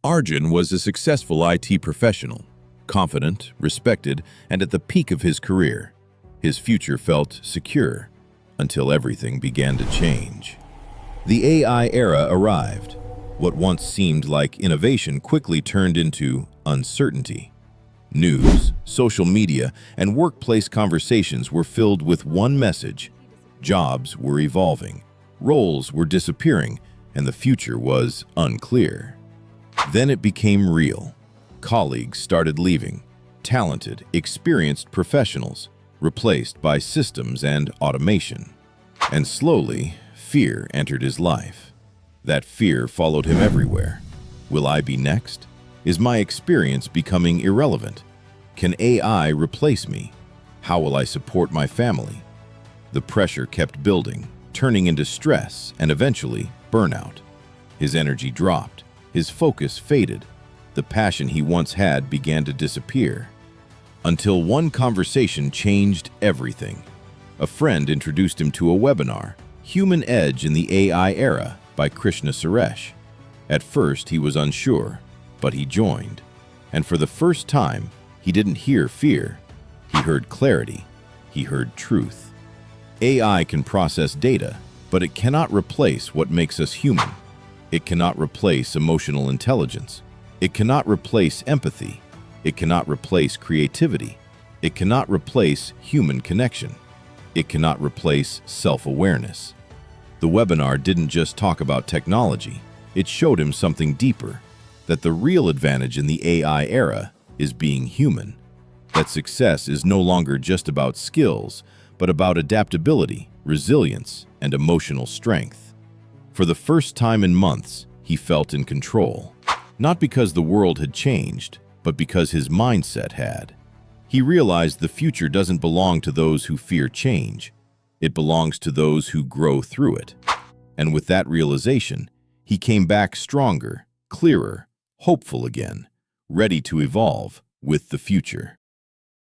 Arjun was a successful IT professional, confident, respected, and at the peak of his career. His future felt secure until everything began to change. The AI era arrived. What once seemed like innovation quickly turned into uncertainty. News, social media, and workplace conversations were filled with one message: jobs were evolving, roles were disappearing, and the future was unclear. Then it became real. Colleagues started leaving, talented, experienced professionals, replaced by systems and automation. And slowly, fear entered his life. That fear followed him everywhere. Will I be next? Is my experience becoming irrelevant? Can AI replace me? How will I support my family? The pressure kept building, turning into stress and eventually burnout. His energy dropped. His focus faded. The passion he once had began to disappear. Until one conversation changed everything. A friend introduced him to a webinar, Human Edge in the AI Era by Krishna Suresh. At first, he was unsure, but he joined. And for the first time, he didn't hear fear. He heard clarity. He heard truth. AI can process data, but it cannot replace what makes us human. It cannot replace emotional intelligence. It cannot replace empathy. It cannot replace creativity. It cannot replace human connection. It cannot replace self-awareness. The webinar didn't just talk about technology. It showed him something deeper, that the real advantage in the AI era is being human, that success is no longer just about skills, but about adaptability, resilience, and emotional strength. For the first time in months, he felt in control, not because the world had changed, but because his mindset had. He realized the future doesn't belong to those who fear change. It belongs to those who grow through it. And with that realization, he came back stronger, clearer, hopeful again, ready to evolve with the future.